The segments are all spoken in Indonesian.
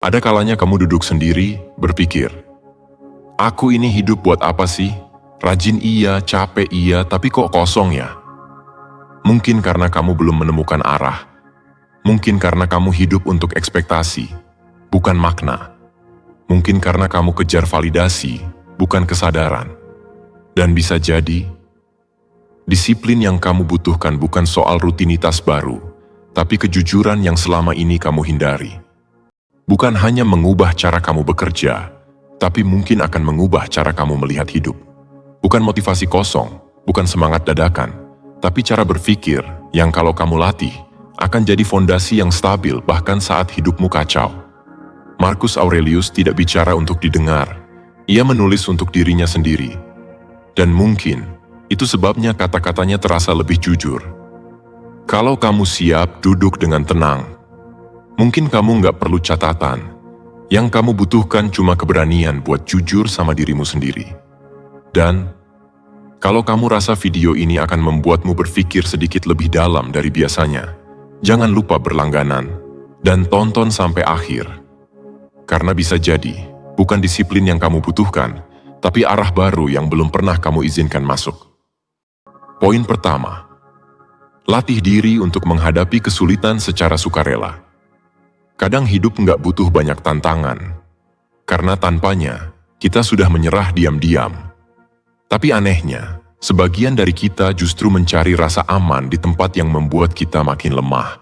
Ada kalanya kamu duduk sendiri, berpikir, aku ini hidup buat apa sih? Rajin iya, capek iya, tapi kok kosong ya? Mungkin karena kamu belum menemukan arah. Mungkin karena kamu hidup untuk ekspektasi, bukan makna. Mungkin karena kamu kejar validasi, bukan kesadaran. Dan bisa jadi, disiplin yang kamu butuhkan bukan soal rutinitas baru, tapi kejujuran yang selama ini kamu hindari. Bukan hanya mengubah cara kamu bekerja, tapi mungkin akan mengubah cara kamu melihat hidup. Bukan motivasi kosong, bukan semangat dadakan, tapi cara berpikir yang kalau kamu latih, akan jadi fondasi yang stabil bahkan saat hidupmu kacau. Marcus Aurelius tidak bicara untuk didengar, ia menulis untuk dirinya sendiri. Dan mungkin, itu sebabnya kata-katanya terasa lebih jujur. Kalau kamu siap duduk dengan tenang, mungkin kamu nggak perlu catatan. Yang kamu butuhkan cuma keberanian buat jujur sama dirimu sendiri. Dan, kalau kamu rasa video ini akan membuatmu berpikir sedikit lebih dalam dari biasanya, jangan lupa berlangganan dan tonton sampai akhir. Karena bisa jadi, bukan disiplin yang kamu butuhkan, tapi arah baru yang belum pernah kamu izinkan masuk. Poin pertama, latih diri untuk menghadapi kesulitan secara sukarela. Kadang hidup nggak butuh banyak tantangan, karena tanpanya kita sudah menyerah diam-diam. Tapi anehnya, sebagian dari kita justru mencari rasa aman di tempat yang membuat kita makin lemah.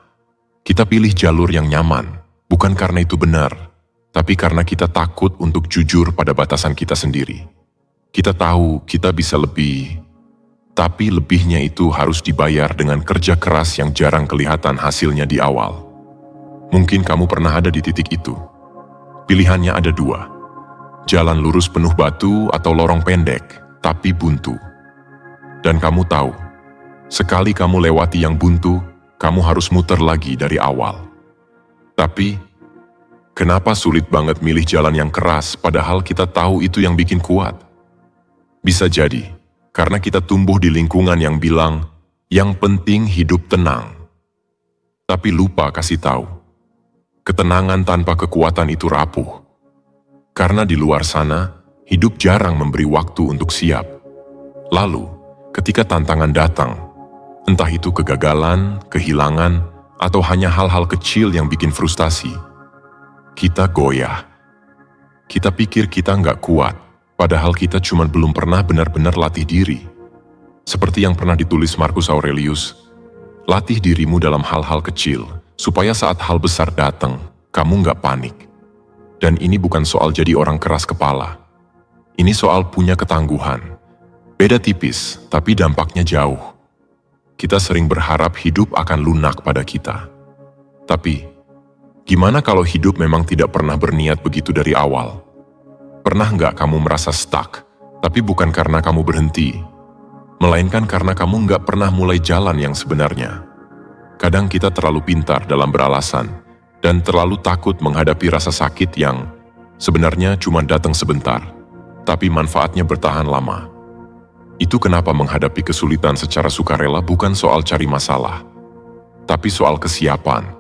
Kita pilih jalur yang nyaman, bukan karena itu benar, tapi karena kita takut untuk jujur pada batasan kita sendiri. Kita tahu kita bisa lebih, tapi lebihnya itu harus dibayar dengan kerja keras yang jarang kelihatan hasilnya di awal. Mungkin kamu pernah ada di titik itu. Pilihannya ada dua. Jalan lurus penuh batu atau lorong pendek, tapi buntu. Dan kamu tahu, sekali kamu lewati yang buntu, kamu harus muter lagi dari awal. Tapi, kenapa sulit banget milih jalan yang keras padahal kita tahu itu yang bikin kuat? Bisa jadi, karena kita tumbuh di lingkungan yang bilang, yang penting hidup tenang. Tapi lupa kasih tahu. Ketenangan tanpa kekuatan itu rapuh. Karena di luar sana, hidup jarang memberi waktu untuk siap. Lalu, ketika tantangan datang, entah itu kegagalan, kehilangan, atau hanya hal-hal kecil yang bikin frustasi, kita goyah. Kita pikir kita nggak kuat, padahal kita cuma belum pernah benar-benar latih diri. Seperti yang pernah ditulis Marcus Aurelius, latih dirimu dalam hal-hal kecil, supaya saat hal besar datang, kamu nggak panik. Dan ini bukan soal jadi orang keras kepala. Ini soal punya ketangguhan. Beda tipis, tapi dampaknya jauh. Kita sering berharap hidup akan lunak pada kita. Tapi, gimana kalau hidup memang tidak pernah berniat begitu dari awal? Pernah nggak kamu merasa stuck, tapi bukan karena kamu berhenti, melainkan karena kamu nggak pernah mulai jalan yang sebenarnya? Kadang kita terlalu pintar dalam beralasan, dan terlalu takut menghadapi rasa sakit yang sebenarnya cuma datang sebentar, tapi manfaatnya bertahan lama. Itu kenapa menghadapi kesulitan secara sukarela bukan soal cari masalah, tapi soal kesiapan.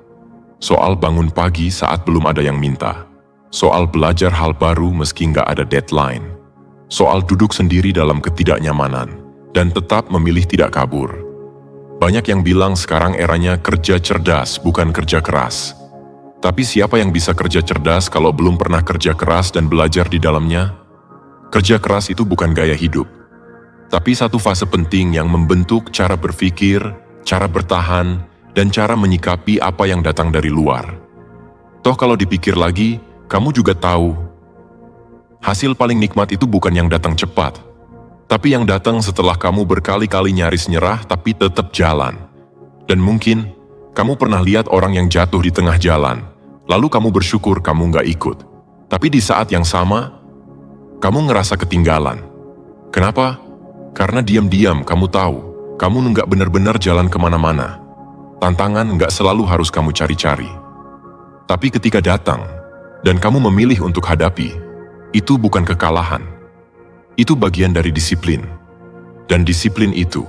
Soal bangun pagi saat belum ada yang minta. Soal belajar hal baru meski nggak ada deadline. Soal duduk sendiri dalam ketidaknyamanan, dan tetap memilih tidak kabur. Banyak yang bilang sekarang eranya kerja cerdas, bukan kerja keras. Tapi siapa yang bisa kerja cerdas kalau belum pernah kerja keras dan belajar di dalamnya? Kerja keras itu bukan gaya hidup, tapi satu fase penting yang membentuk cara berpikir, cara bertahan, dan cara menyikapi apa yang datang dari luar. Toh kalau dipikir lagi, kamu juga tahu, hasil paling nikmat itu bukan yang datang cepat, tapi yang datang setelah kamu berkali-kali nyaris nyerah tapi tetap jalan. Dan mungkin, kamu pernah lihat orang yang jatuh di tengah jalan, lalu kamu bersyukur kamu nggak ikut. Tapi di saat yang sama, kamu ngerasa ketinggalan. Kenapa? Karena diam-diam kamu tahu, kamu nggak benar-benar jalan kemana-mana. Tantangan nggak selalu harus kamu cari-cari. Tapi ketika datang, dan kamu memilih untuk hadapi, itu bukan kekalahan. Itu bagian dari disiplin. Dan disiplin itu,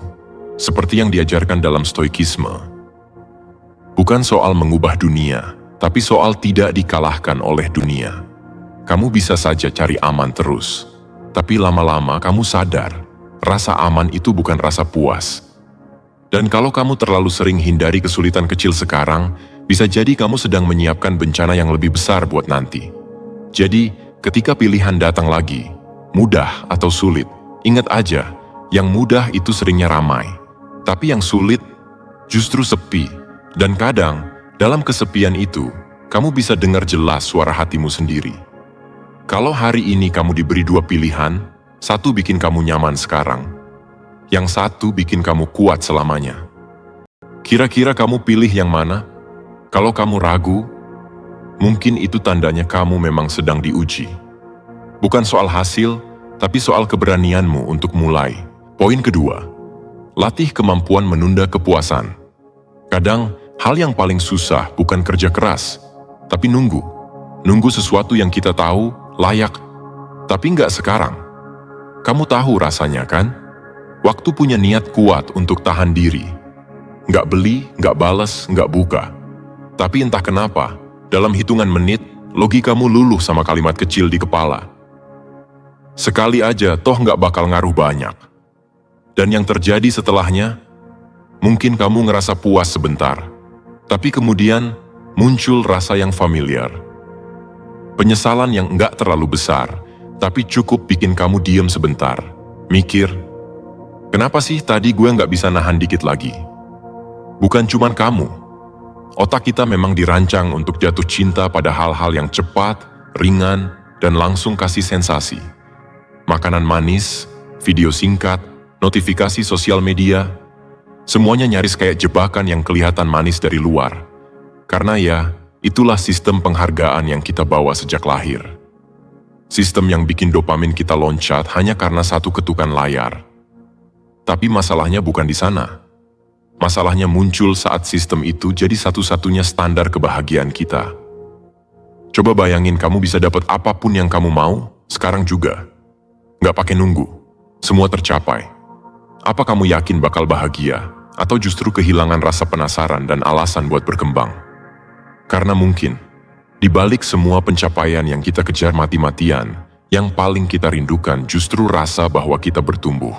seperti yang diajarkan dalam stoikisme, bukan soal mengubah dunia, tapi soal tidak dikalahkan oleh dunia. Kamu bisa saja cari aman terus, tapi lama-lama kamu sadar, rasa aman itu bukan rasa puas. Dan kalau kamu terlalu sering hindari kesulitan kecil sekarang, bisa jadi kamu sedang menyiapkan bencana yang lebih besar buat nanti. Jadi, ketika pilihan datang lagi, mudah atau sulit, ingat aja, yang mudah itu seringnya ramai. Tapi yang sulit justru sepi. Dan kadang, dalam kesepian itu, kamu bisa dengar jelas suara hatimu sendiri. Kalau hari ini kamu diberi dua pilihan, satu bikin kamu nyaman sekarang, yang satu bikin kamu kuat selamanya. Kira-kira kamu pilih yang mana? Kalau kamu ragu, mungkin itu tandanya kamu memang sedang diuji. Bukan soal hasil, tapi soal keberanianmu untuk mulai. Poin kedua, latih kemampuan menunda kepuasan. Kadang, hal yang paling susah bukan kerja keras, tapi nunggu. Nunggu sesuatu yang kita tahu layak, tapi nggak sekarang. Kamu tahu rasanya kan? Waktu punya niat kuat untuk tahan diri. Nggak beli, nggak balas, nggak buka. Tapi entah kenapa, dalam hitungan menit, logikamu luluh sama kalimat kecil di kepala. Sekali aja, toh nggak bakal ngaruh banyak. Dan yang terjadi setelahnya, mungkin kamu ngerasa puas sebentar, tapi kemudian muncul rasa yang familiar. Penyesalan yang nggak terlalu besar, tapi cukup bikin kamu diam sebentar. Mikir, kenapa sih tadi gue nggak bisa nahan dikit lagi? Bukan cuman kamu. Otak kita memang dirancang untuk jatuh cinta pada hal-hal yang cepat, ringan, dan langsung kasih sensasi. Makanan manis, video singkat, notifikasi sosial media, semuanya nyaris kayak jebakan yang kelihatan manis dari luar. Karena ya, itulah sistem penghargaan yang kita bawa sejak lahir. Sistem yang bikin dopamin kita loncat hanya karena satu ketukan layar. Tapi masalahnya bukan di sana. Masalahnya muncul saat sistem itu jadi satu-satunya standar kebahagiaan kita. Coba bayangin kamu bisa dapat apapun yang kamu mau, sekarang juga. Nggak pakai nunggu, semua tercapai. Apa kamu yakin bakal bahagia, atau justru kehilangan rasa penasaran dan alasan buat berkembang? Karena mungkin, di balik semua pencapaian yang kita kejar mati-matian, yang paling kita rindukan justru rasa bahwa kita bertumbuh.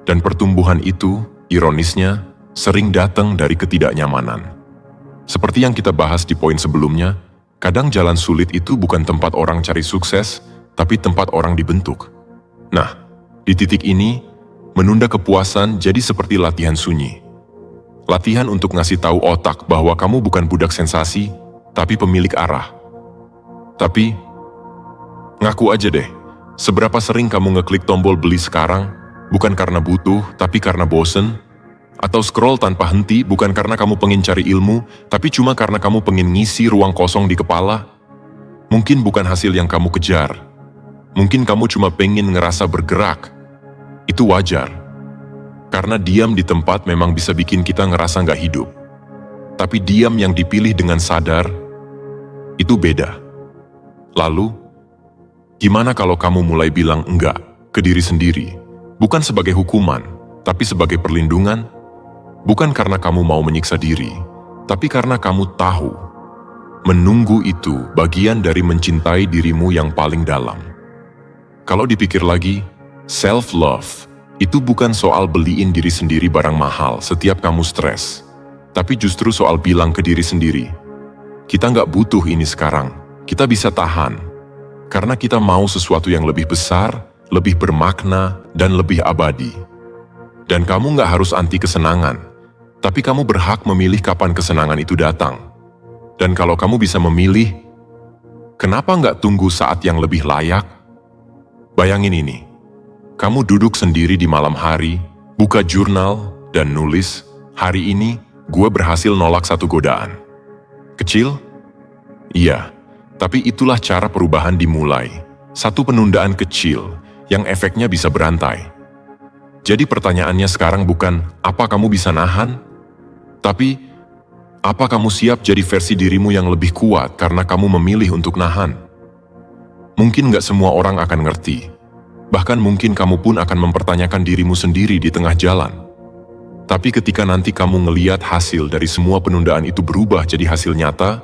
Dan pertumbuhan itu, ironisnya, sering datang dari ketidaknyamanan. Seperti yang kita bahas di poin sebelumnya, kadang jalan sulit itu bukan tempat orang cari sukses, tapi tempat orang dibentuk. Nah, di titik ini, menunda kepuasan jadi seperti latihan sunyi. Latihan untuk ngasih tahu otak bahwa kamu bukan budak sensasi, tapi pemilik arah. Tapi, ngaku aja deh, seberapa sering kamu ngeklik tombol beli sekarang, bukan karena butuh, tapi karena bosen? Atau scroll tanpa henti bukan karena kamu pengen cari ilmu, tapi cuma karena kamu pengen ngisi ruang kosong di kepala? Mungkin bukan hasil yang kamu kejar. Mungkin kamu cuma pengen ngerasa bergerak. Itu wajar. Karena diam di tempat memang bisa bikin kita ngerasa nggak hidup. Tapi diam yang dipilih dengan sadar, itu beda. Lalu, gimana kalau kamu mulai bilang enggak ke diri sendiri? Bukan sebagai hukuman, tapi sebagai perlindungan. Bukan karena kamu mau menyiksa diri, tapi karena kamu tahu, menunggu itu bagian dari mencintai dirimu yang paling dalam. Kalau dipikir lagi, self-love itu bukan soal beliin diri sendiri barang mahal setiap kamu stres, tapi justru soal bilang ke diri sendiri, kita nggak butuh ini sekarang, kita bisa tahan, karena kita mau sesuatu yang lebih besar, lebih bermakna, dan lebih abadi. Dan kamu nggak harus anti kesenangan, tapi kamu berhak memilih kapan kesenangan itu datang. Dan kalau kamu bisa memilih, kenapa nggak tunggu saat yang lebih layak? Bayangin ini, kamu duduk sendiri di malam hari, buka jurnal, dan nulis, hari ini gue berhasil nolak satu godaan. Kecil? Iya, tapi itulah cara perubahan dimulai. Satu penundaan kecil, yang efeknya bisa berantai. Jadi pertanyaannya sekarang bukan, apa kamu bisa nahan? Tapi, apa kamu siap jadi versi dirimu yang lebih kuat karena kamu memilih untuk nahan? Mungkin nggak semua orang akan ngerti. Bahkan mungkin kamu pun akan mempertanyakan dirimu sendiri di tengah jalan. Tapi ketika nanti kamu ngeliat hasil dari semua penundaan itu berubah jadi hasil nyata,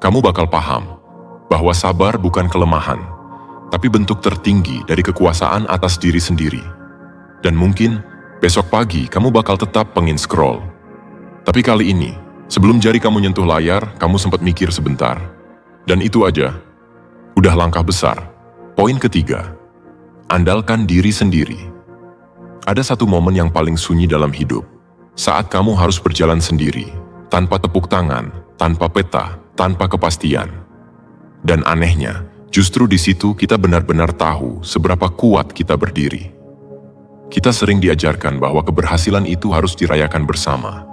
kamu bakal paham bahwa sabar bukan kelemahan, tapi bentuk tertinggi dari kekuasaan atas diri sendiri. Dan mungkin besok pagi kamu bakal tetap pengen scroll. Tapi kali ini, sebelum jari kamu nyentuh layar, kamu sempat mikir sebentar. Dan itu aja, udah langkah besar. Poin ketiga, andalkan diri sendiri. Ada satu momen yang paling sunyi dalam hidup, saat kamu harus berjalan sendiri, tanpa tepuk tangan, tanpa peta, tanpa kepastian. Dan anehnya, justru di situ kita benar-benar tahu seberapa kuat kita berdiri. Kita sering diajarkan bahwa keberhasilan itu harus dirayakan bersama.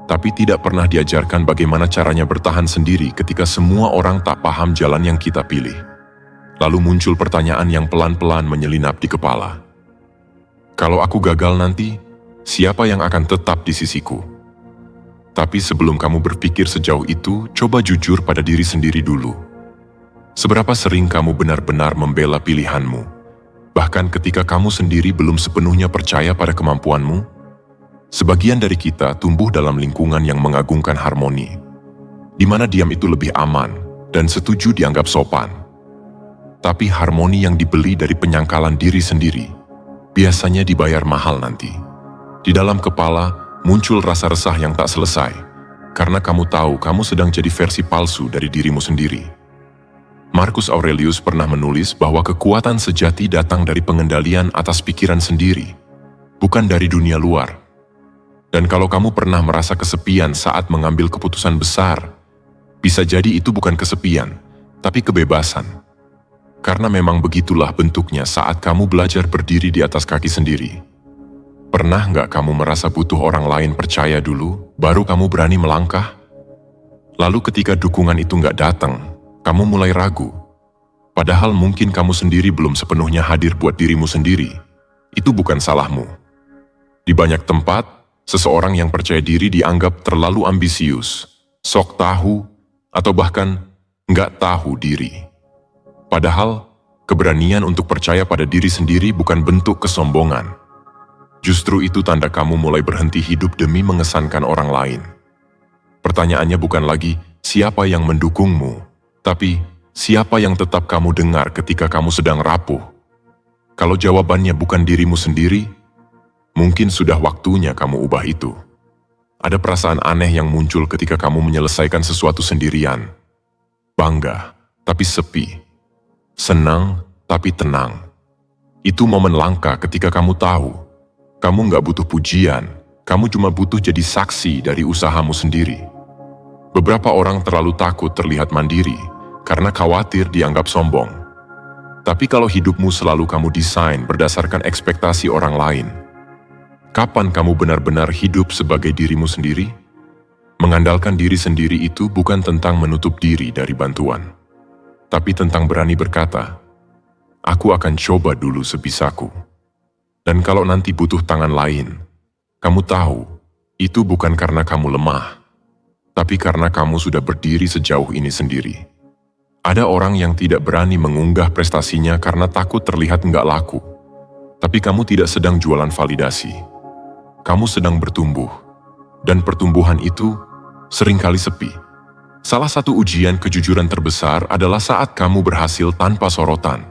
Tapi tidak pernah diajarkan bagaimana caranya bertahan sendiri ketika semua orang tak paham jalan yang kita pilih. Lalu muncul pertanyaan yang pelan-pelan menyelinap di kepala. Kalau aku gagal nanti, siapa yang akan tetap di sisiku? Tapi sebelum kamu berpikir sejauh itu, coba jujur pada diri sendiri dulu. Seberapa sering kamu benar-benar membela pilihanmu? Bahkan ketika kamu sendiri belum sepenuhnya percaya pada kemampuanmu? Sebagian dari kita tumbuh dalam lingkungan yang mengagungkan harmoni, di mana diam itu lebih aman dan setuju dianggap sopan. Tapi harmoni yang dibeli dari penyangkalan diri sendiri, biasanya dibayar mahal nanti. Di dalam kepala muncul rasa resah yang tak selesai, karena kamu tahu kamu sedang jadi versi palsu dari dirimu sendiri. Marcus Aurelius pernah menulis bahwa kekuatan sejati datang dari pengendalian atas pikiran sendiri, bukan dari dunia luar. Dan kalau kamu pernah merasa kesepian saat mengambil keputusan besar, bisa jadi itu bukan kesepian, tapi kebebasan. Karena memang begitulah bentuknya saat kamu belajar berdiri di atas kaki sendiri. Pernah nggak kamu merasa butuh orang lain percaya dulu, baru kamu berani melangkah? Lalu ketika dukungan itu nggak datang, kamu mulai ragu. Padahal mungkin kamu sendiri belum sepenuhnya hadir buat dirimu sendiri. Itu bukan salahmu. Di banyak tempat, seseorang yang percaya diri dianggap terlalu ambisius, sok tahu, atau bahkan nggak tahu diri. Padahal, keberanian untuk percaya pada diri sendiri bukan bentuk kesombongan. Justru itu tanda kamu mulai berhenti hidup demi mengesankan orang lain. Pertanyaannya bukan lagi siapa yang mendukungmu, tapi, siapa yang tetap kamu dengar ketika kamu sedang rapuh? Kalau jawabannya bukan dirimu sendiri, mungkin sudah waktunya kamu ubah itu. Ada perasaan aneh yang muncul ketika kamu menyelesaikan sesuatu sendirian. Bangga, tapi sepi. Senang, tapi tenang. Itu momen langka ketika kamu tahu, kamu nggak butuh pujian, kamu cuma butuh jadi saksi dari usahamu sendiri. Beberapa orang terlalu takut terlihat mandiri, karena khawatir dianggap sombong. Tapi kalau hidupmu selalu kamu desain berdasarkan ekspektasi orang lain, kapan kamu benar-benar hidup sebagai dirimu sendiri? Mengandalkan diri sendiri itu bukan tentang menutup diri dari bantuan, tapi tentang berani berkata, aku akan coba dulu sebisaku. Dan kalau nanti butuh tangan lain, kamu tahu, itu bukan karena kamu lemah, tapi karena kamu sudah berdiri sejauh ini sendiri. Ada orang yang tidak berani mengunggah prestasinya karena takut terlihat nggak laku. Tapi kamu tidak sedang jualan validasi. Kamu sedang bertumbuh. Dan pertumbuhan itu seringkali sepi. Salah satu ujian kejujuran terbesar adalah saat kamu berhasil tanpa sorotan.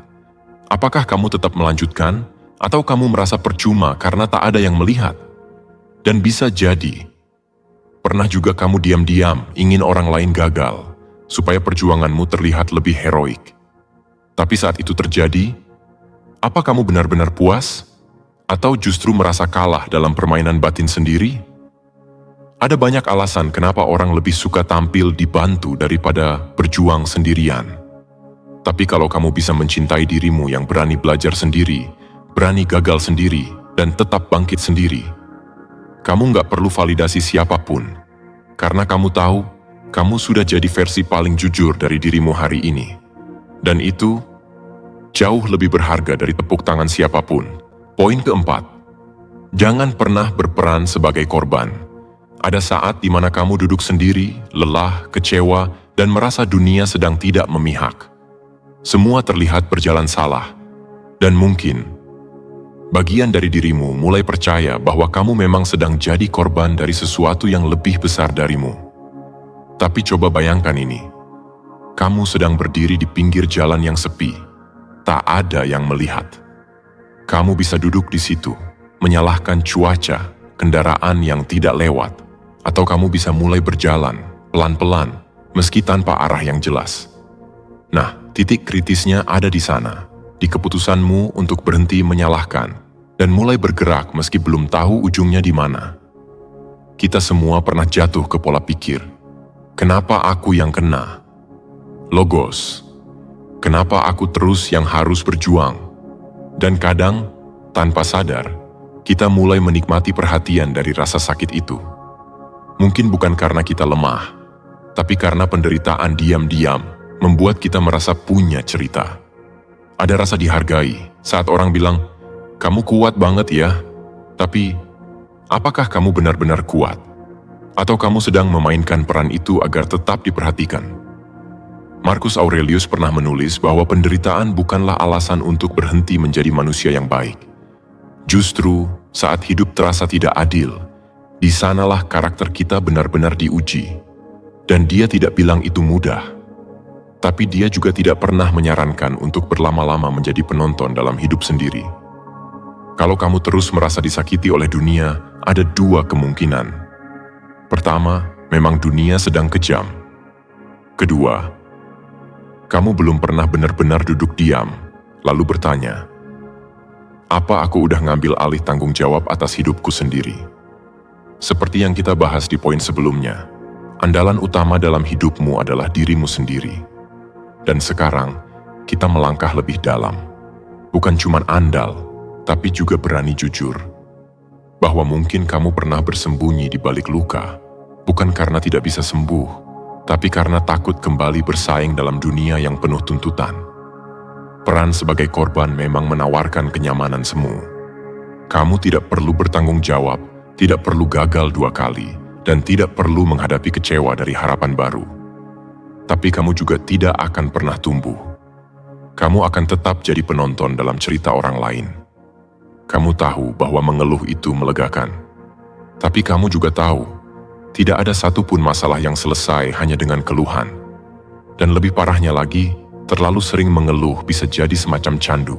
Apakah kamu tetap melanjutkan, atau kamu merasa percuma karena tak ada yang melihat? Dan bisa jadi, pernah juga kamu diam-diam ingin orang lain gagal, supaya perjuanganmu terlihat lebih heroik. Tapi saat itu terjadi, apa kamu benar-benar puas? Atau justru merasa kalah dalam permainan batin sendiri? Ada banyak alasan kenapa orang lebih suka tampil dibantu daripada berjuang sendirian. Tapi kalau kamu bisa mencintai dirimu yang berani belajar sendiri, berani gagal sendiri, dan tetap bangkit sendiri, kamu nggak perlu validasi siapapun, karena kamu tahu, kamu sudah jadi versi paling jujur dari dirimu hari ini. Dan itu jauh lebih berharga dari tepuk tangan siapapun. Poin keempat, jangan pernah berperan sebagai korban. Ada saat di mana kamu duduk sendiri, lelah, kecewa, dan merasa dunia sedang tidak memihak. Semua terlihat berjalan salah, dan mungkin bagian dari dirimu mulai percaya bahwa kamu memang sedang jadi korban dari sesuatu yang lebih besar darimu. Tapi coba bayangkan ini, Kamu sedang berdiri di pinggir jalan yang sepi, tak ada yang melihat. Kamu bisa duduk di situ, menyalahkan cuaca, kendaraan yang tidak lewat, atau kamu bisa mulai berjalan pelan-pelan, meski tanpa arah yang jelas. Nah, titik kritisnya ada di sana, di keputusanmu untuk berhenti menyalahkan dan mulai bergerak meski belum tahu ujungnya di mana. Kita semua pernah jatuh ke pola pikir, kenapa aku yang kena? Logos, kenapa aku terus yang harus berjuang? Dan kadang, tanpa sadar, kita mulai menikmati perhatian dari rasa sakit itu. Mungkin bukan karena kita lemah, tapi karena penderitaan diam-diam membuat kita merasa punya cerita. Ada rasa dihargai saat orang bilang, "Kamu kuat banget ya," tapi apakah kamu benar-benar kuat? Atau kamu sedang memainkan peran itu agar tetap diperhatikan? Marcus Aurelius pernah menulis bahwa penderitaan bukanlah alasan untuk berhenti menjadi manusia yang baik. Justru saat hidup terasa tidak adil, di sanalah karakter kita benar-benar diuji. Dan dia tidak bilang itu mudah. Tapi dia juga tidak pernah menyarankan untuk berlama-lama menjadi penonton dalam hidup sendiri. Kalau kamu terus merasa disakiti oleh dunia, ada dua kemungkinan. Pertama, memang dunia sedang kejam. Kedua, kamu belum pernah benar-benar duduk diam, lalu bertanya, apa aku udah ngambil alih tanggung jawab atas hidupku sendiri? Seperti yang kita bahas di poin sebelumnya, andalan utama dalam hidupmu adalah dirimu sendiri. Dan sekarang, kita melangkah lebih dalam. Bukan cuma andal, tapi juga berani jujur. Bahwa mungkin kamu pernah bersembunyi di balik luka, bukan karena tidak bisa sembuh, tapi karena takut kembali bersaing dalam dunia yang penuh tuntutan. Peran sebagai korban memang menawarkan kenyamanan semu. Kamu tidak perlu bertanggung jawab, tidak perlu gagal 2 kali, dan tidak perlu menghadapi kecewa dari harapan baru. Tapi kamu juga tidak akan pernah tumbuh. Kamu akan tetap jadi penonton dalam cerita orang lain. Kamu tahu bahwa mengeluh itu melegakan. Tapi kamu juga tahu, tidak ada satupun masalah yang selesai hanya dengan keluhan. Dan lebih parahnya lagi, terlalu sering mengeluh bisa jadi semacam candu.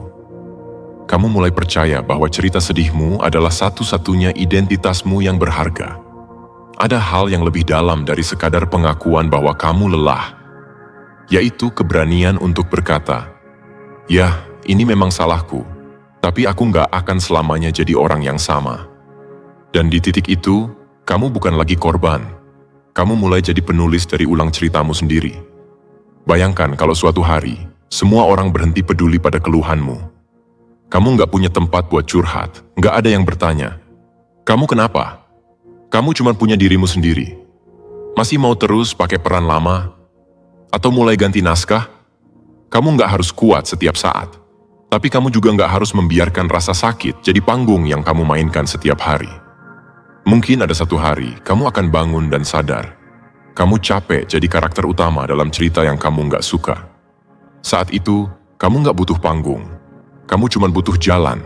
Kamu mulai percaya bahwa cerita sedihmu adalah satu-satunya identitasmu yang berharga. Ada hal yang lebih dalam dari sekadar pengakuan bahwa kamu lelah, yaitu keberanian untuk berkata, "Ya, ini memang salahku, tapi aku nggak akan selamanya jadi orang yang sama." Dan di titik itu, kamu bukan lagi korban. Kamu mulai jadi penulis dari ulang ceritamu sendiri. Bayangkan kalau suatu hari, semua orang berhenti peduli pada keluhanmu. Kamu nggak punya tempat buat curhat, nggak ada yang bertanya, "Kamu kenapa?" Kamu cuma punya dirimu sendiri. Masih mau terus pakai peran lama? Atau mulai ganti naskah? Kamu nggak harus kuat setiap saat. Tapi kamu juga nggak harus membiarkan rasa sakit jadi panggung yang kamu mainkan setiap hari. Mungkin ada satu hari, kamu akan bangun dan sadar. Kamu capek jadi karakter utama dalam cerita yang kamu nggak suka. Saat itu, kamu nggak butuh panggung. Kamu cuma butuh jalan.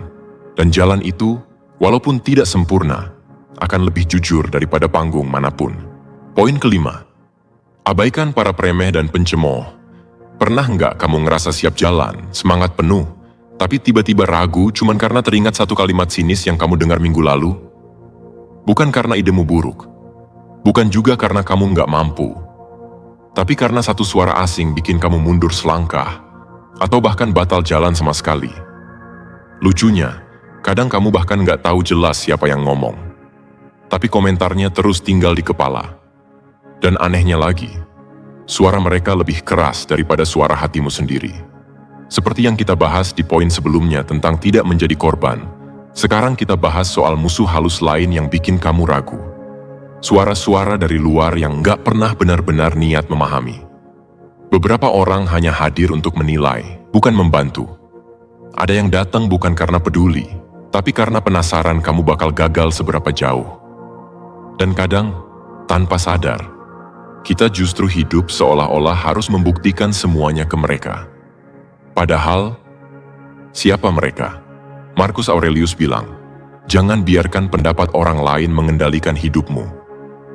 Dan jalan itu, walaupun tidak sempurna, akan lebih jujur daripada panggung manapun. Poin kelima, abaikan para premeh dan pencemooh. Pernah nggak kamu ngerasa siap jalan, semangat penuh, tapi tiba-tiba ragu cuma karena teringat satu kalimat sinis yang kamu dengar minggu lalu? Bukan karena idemu buruk, bukan juga karena kamu nggak mampu, tapi karena satu suara asing bikin kamu mundur selangkah, atau bahkan batal jalan sama sekali. Lucunya, kadang kamu bahkan nggak tahu jelas siapa yang ngomong, tapi komentarnya terus tinggal di kepala. Dan anehnya lagi, suara mereka lebih keras daripada suara hatimu sendiri. Seperti yang kita bahas di poin sebelumnya tentang tidak menjadi korban, sekarang kita bahas soal musuh halus lain yang bikin kamu ragu. Suara-suara dari luar yang nggak pernah benar-benar niat memahami. Beberapa orang hanya hadir untuk menilai, bukan membantu. Ada yang datang bukan karena peduli, tapi karena penasaran kamu bakal gagal seberapa jauh. Dan kadang, tanpa sadar, kita justru hidup seolah-olah harus membuktikan semuanya ke mereka. Padahal, siapa mereka? Marcus Aurelius bilang, jangan biarkan pendapat orang lain mengendalikan hidupmu.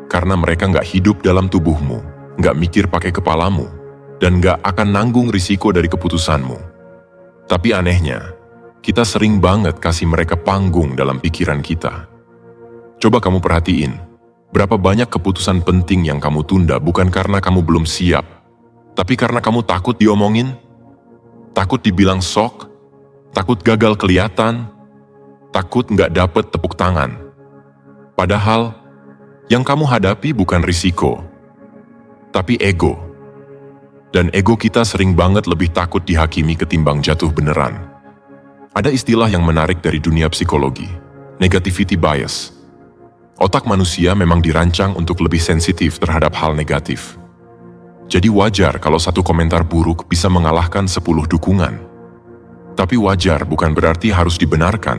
Karena mereka nggak hidup dalam tubuhmu, nggak mikir pakai kepalamu. dan gak akan nanggung risiko dari keputusanmu. Tapi anehnya, kita sering banget kasih mereka panggung dalam pikiran kita. Coba kamu perhatiin, berapa banyak keputusan penting yang kamu tunda bukan karena kamu belum siap, tapi karena kamu takut diomongin, takut dibilang sok, takut gagal kelihatan, takut nggak dapet tepuk tangan. Padahal, yang kamu hadapi bukan risiko, tapi ego. Dan ego kita sering banget lebih takut dihakimi ketimbang jatuh beneran. Ada istilah yang menarik dari dunia psikologi, negativity bias. Otak manusia memang dirancang untuk lebih sensitif terhadap hal negatif. Jadi wajar kalau satu komentar buruk bisa mengalahkan 10 dukungan. Tapi wajar bukan berarti harus dibenarkan.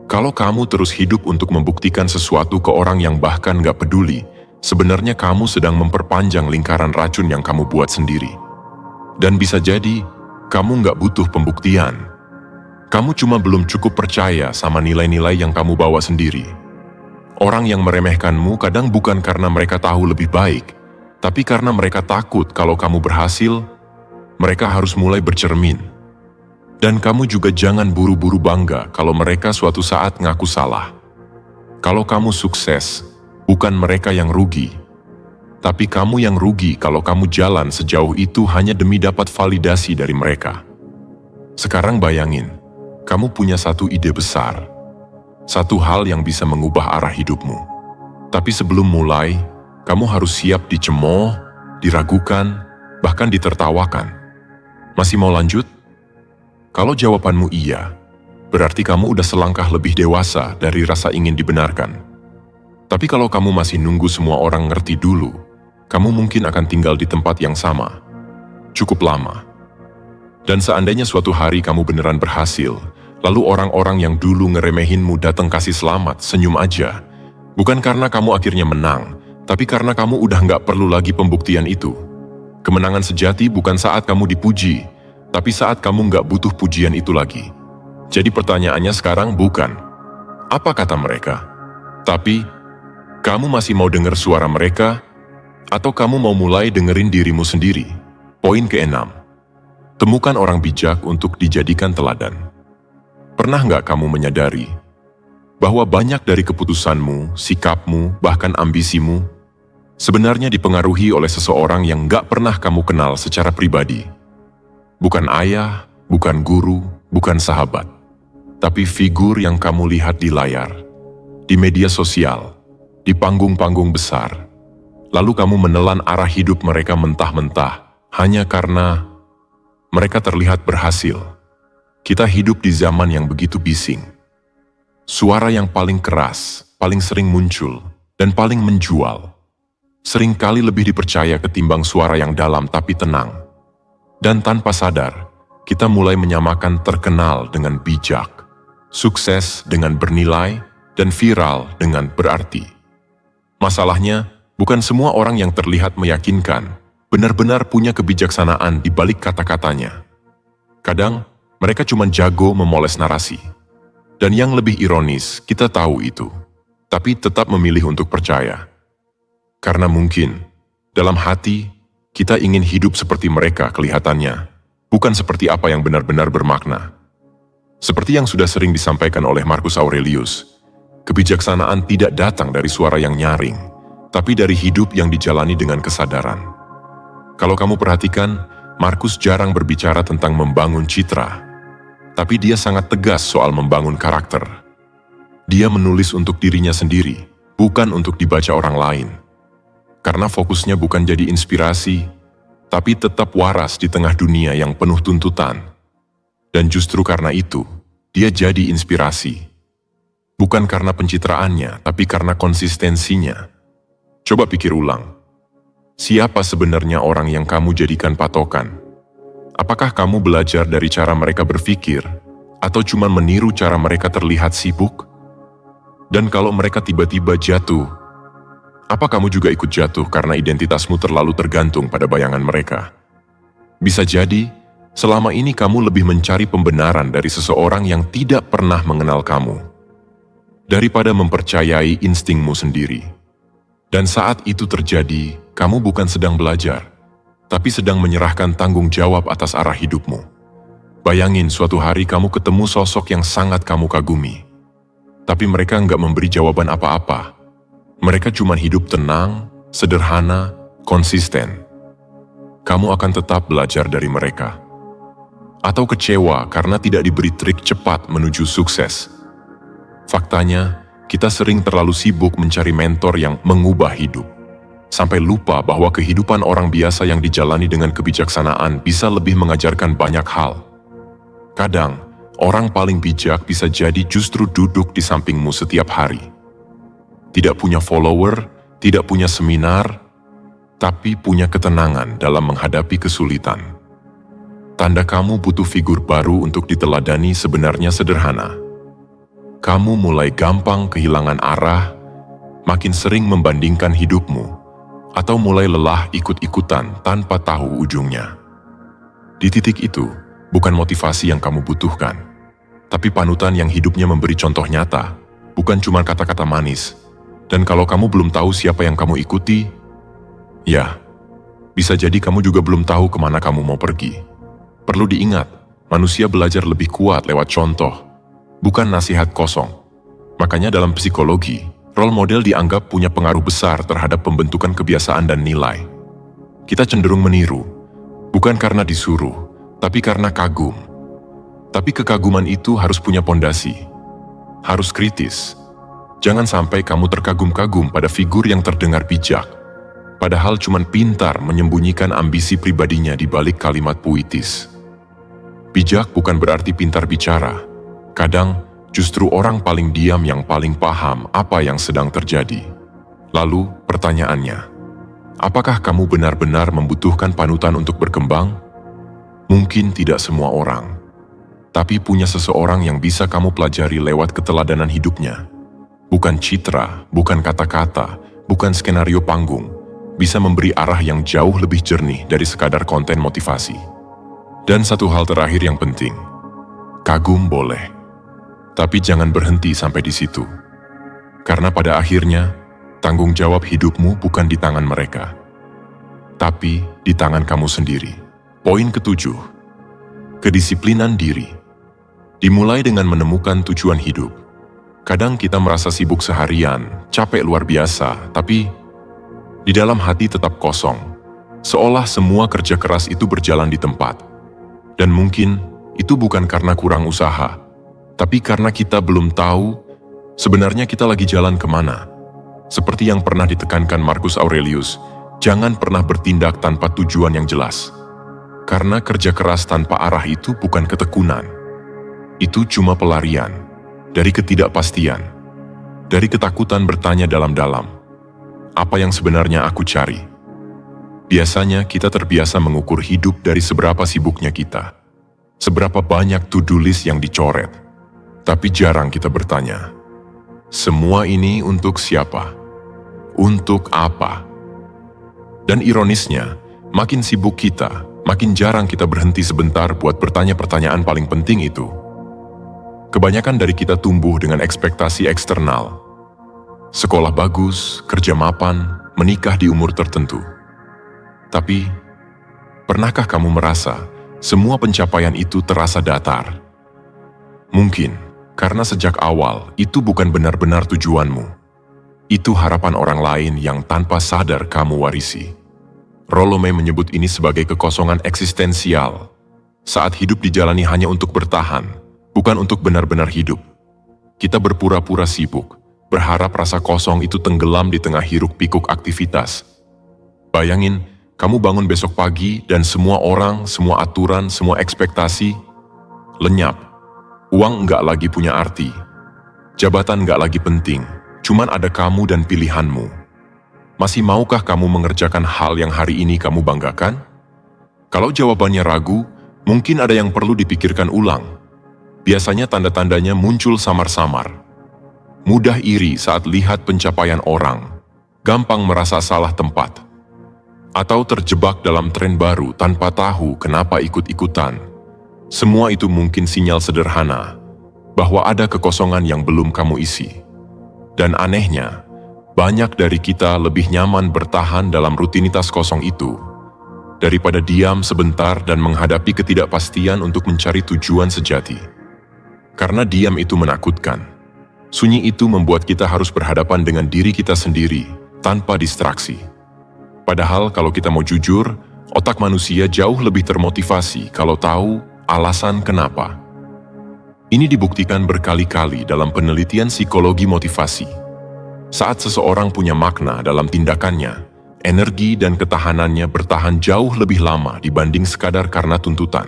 Kalau kamu terus hidup untuk membuktikan sesuatu ke orang yang bahkan gak peduli, sebenarnya kamu sedang memperpanjang lingkaran racun yang kamu buat sendiri. Dan bisa jadi, kamu gak butuh pembuktian. Kamu cuma belum cukup percaya sama nilai-nilai yang kamu bawa sendiri. Orang yang meremehkanmu kadang bukan karena mereka tahu lebih baik, tapi karena mereka takut kalau kamu berhasil, mereka harus mulai bercermin. Dan kamu juga jangan buru-buru bangga kalau mereka suatu saat ngaku salah. Kalau kamu sukses, bukan mereka yang rugi, tapi kamu yang rugi kalau kamu jalan sejauh itu hanya demi dapat validasi dari mereka. Sekarang bayangin, kamu punya satu ide besar, satu hal yang bisa mengubah arah hidupmu. Tapi sebelum mulai, kamu harus siap dicemooh, diragukan, bahkan ditertawakan. Masih mau lanjut? Kalau jawabanmu iya, berarti kamu udah selangkah lebih dewasa dari rasa ingin dibenarkan. Tapi kalau kamu masih nunggu semua orang ngerti dulu, kamu mungkin akan tinggal di tempat yang sama. Cukup lama. Dan seandainya suatu hari kamu beneran berhasil, lalu orang-orang yang dulu ngeremehinmu datang kasih selamat, senyum aja. Bukan karena kamu akhirnya menang, tapi karena kamu udah nggak perlu lagi pembuktian itu. Kemenangan sejati bukan saat kamu dipuji, tapi saat kamu nggak butuh pujian itu lagi. Jadi pertanyaannya sekarang bukan, apa kata mereka? Tapi, kamu masih mau dengar suara mereka? Atau kamu mau mulai dengerin dirimu sendiri? Poin ke-6. Temukan orang bijak untuk dijadikan teladan. Pernah nggak kamu menyadari bahwa banyak dari keputusanmu, sikapmu, bahkan ambisimu sebenarnya dipengaruhi oleh seseorang yang nggak pernah kamu kenal secara pribadi? Bukan ayah, bukan guru, bukan sahabat, tapi figur yang kamu lihat di layar, di media sosial, di panggung-panggung besar. Lalu kamu menelan arah hidup mereka mentah-mentah hanya karena mereka terlihat berhasil. Kita hidup di zaman yang begitu bising. Suara yang paling keras, paling sering muncul, dan paling menjual. Seringkali lebih dipercaya ketimbang suara yang dalam tapi tenang. Dan tanpa sadar, kita mulai menyamakan terkenal dengan bijak, sukses dengan bernilai, dan viral dengan berarti. Masalahnya, bukan semua orang yang terlihat meyakinkan benar-benar punya kebijaksanaan di balik kata-katanya. Kadang, mereka cuma jago memoles narasi. Dan yang lebih ironis, kita tahu itu, tapi tetap memilih untuk percaya. Karena mungkin, dalam hati, kita ingin hidup seperti mereka kelihatannya, bukan seperti apa yang benar-benar bermakna. Seperti yang sudah sering disampaikan oleh Marcus Aurelius, kebijaksanaan tidak datang dari suara yang nyaring, tapi dari hidup yang dijalani dengan kesadaran. Kalau kamu perhatikan, Marcus jarang berbicara tentang membangun citra, tapi dia sangat tegas soal membangun karakter. Dia menulis untuk dirinya sendiri, bukan untuk dibaca orang lain. Karena fokusnya bukan jadi inspirasi, tapi tetap waras di tengah dunia yang penuh tuntutan. Dan justru karena itu, dia jadi inspirasi. Bukan karena pencitraannya, tapi karena konsistensinya. Coba pikir ulang. Siapa sebenarnya orang yang kamu jadikan patokan? Apakah kamu belajar dari cara mereka berpikir, atau cuma meniru cara mereka terlihat sibuk? Dan kalau mereka tiba-tiba jatuh, apa kamu juga ikut jatuh karena identitasmu terlalu tergantung pada bayangan mereka? Bisa jadi, selama ini kamu lebih mencari pembenaran dari seseorang yang tidak pernah mengenal kamu, daripada mempercayai instingmu sendiri. Dan saat itu terjadi, kamu bukan sedang belajar. tapi sedang menyerahkan tanggung jawab atas arah hidupmu. Bayangin suatu hari kamu ketemu sosok yang sangat kamu kagumi, tapi mereka nggak memberi jawaban apa-apa. Mereka cuma hidup tenang, sederhana, konsisten. Kamu akan tetap belajar dari mereka. Atau kecewa karena tidak diberi trik cepat menuju sukses. Faktanya, kita sering terlalu sibuk mencari mentor yang mengubah hidup, sampai lupa bahwa kehidupan orang biasa yang dijalani dengan kebijaksanaan bisa lebih mengajarkan banyak hal. Kadang, orang paling bijak bisa jadi justru duduk di sampingmu setiap hari. Tidak punya follower, tidak punya seminar, tapi punya ketenangan dalam menghadapi kesulitan. Tanda kamu butuh figur baru untuk diteladani sebenarnya sederhana. Kamu mulai gampang kehilangan arah, makin sering membandingkan hidupmu, atau mulai lelah ikut-ikutan tanpa tahu ujungnya. Di titik itu, bukan motivasi yang kamu butuhkan, tapi panutan yang hidupnya memberi contoh nyata, bukan cuma kata-kata manis. Dan kalau kamu belum tahu siapa yang kamu ikuti, ya, bisa jadi kamu juga belum tahu kemana kamu mau pergi. Perlu diingat, manusia belajar lebih kuat lewat contoh, bukan nasihat kosong. Makanya dalam psikologi, role model dianggap punya pengaruh besar terhadap pembentukan kebiasaan dan nilai. Kita cenderung meniru, bukan karena disuruh, tapi karena kagum. Tapi kekaguman itu harus punya pondasi, harus kritis. Jangan sampai kamu terkagum-kagum pada figur yang terdengar bijak, padahal cuman pintar menyembunyikan ambisi pribadinya di balik kalimat puitis. Bijak bukan berarti pintar bicara. Kadang, justru orang paling diam yang paling paham apa yang sedang terjadi. Lalu, pertanyaannya, apakah kamu benar-benar membutuhkan panutan untuk berkembang? Mungkin tidak semua orang, tapi punya seseorang yang bisa kamu pelajari lewat keteladanan hidupnya. Bukan citra, bukan kata-kata, bukan skenario panggung, bisa memberi arah yang jauh lebih jernih dari sekadar konten motivasi. Dan satu hal terakhir yang penting, kagum boleh, tapi jangan berhenti sampai di situ. Karena pada akhirnya, tanggung jawab hidupmu bukan di tangan mereka, tapi di tangan kamu sendiri. Poin ketujuh, kedisiplinan diri. Dimulai dengan menemukan tujuan hidup. Kadang kita merasa sibuk seharian, capek luar biasa, tapi di dalam hati tetap kosong. Seolah semua kerja keras itu berjalan di tempat. Dan mungkin itu bukan karena kurang usaha, tapi karena kita belum tahu sebenarnya kita lagi jalan kemana. Seperti yang pernah ditekankan Marcus Aurelius, jangan pernah bertindak tanpa tujuan yang jelas. Karena kerja keras tanpa arah itu bukan ketekunan. Itu cuma pelarian dari ketidakpastian, dari ketakutan bertanya dalam-dalam, apa yang sebenarnya aku cari? Biasanya kita terbiasa mengukur hidup dari seberapa sibuknya kita, seberapa banyak to-do list yang dicoret, tapi jarang kita bertanya, semua ini untuk siapa? Untuk apa? Dan ironisnya, makin sibuk kita, makin jarang kita berhenti sebentar buat bertanya pertanyaan paling penting itu. Kebanyakan dari kita tumbuh dengan ekspektasi eksternal. Sekolah bagus, kerja mapan, menikah di umur tertentu. Tapi, pernahkah kamu merasa semua pencapaian itu terasa datar? Mungkin, karena sejak awal itu bukan benar-benar tujuanmu. Itu harapan orang lain yang tanpa sadar kamu warisi. Rolome menyebut ini sebagai kekosongan eksistensial, saat hidup dijalani hanya untuk bertahan, bukan untuk benar-benar hidup. Kita berpura-pura sibuk, berharap rasa kosong itu tenggelam di tengah hiruk-pikuk aktivitas. Bayangin, kamu bangun besok pagi dan semua orang, semua aturan, semua ekspektasi lenyap. Uang nggak lagi punya arti, jabatan nggak lagi penting, cuman ada kamu dan pilihanmu. Masih maukah kamu mengerjakan hal yang hari ini kamu banggakan? Kalau jawabannya ragu, mungkin ada yang perlu dipikirkan ulang. Biasanya tanda-tandanya muncul samar-samar. Mudah iri saat lihat pencapaian orang, gampang merasa salah tempat, atau terjebak dalam tren baru tanpa tahu kenapa ikut-ikutan. Semua itu mungkin sinyal sederhana bahwa ada kekosongan yang belum kamu isi. Dan anehnya, banyak dari kita lebih nyaman bertahan dalam rutinitas kosong itu daripada diam sebentar dan menghadapi ketidakpastian untuk mencari tujuan sejati. Karena diam itu menakutkan. Sunyi itu membuat kita harus berhadapan dengan diri kita sendiri, tanpa distraksi. Padahal kalau kita mau jujur, otak manusia jauh lebih termotivasi kalau tahu alasan kenapa. Ini dibuktikan berkali-kali dalam penelitian psikologi motivasi. Saat seseorang punya makna dalam tindakannya, energi dan ketahanannya bertahan jauh lebih lama dibanding sekadar karena tuntutan.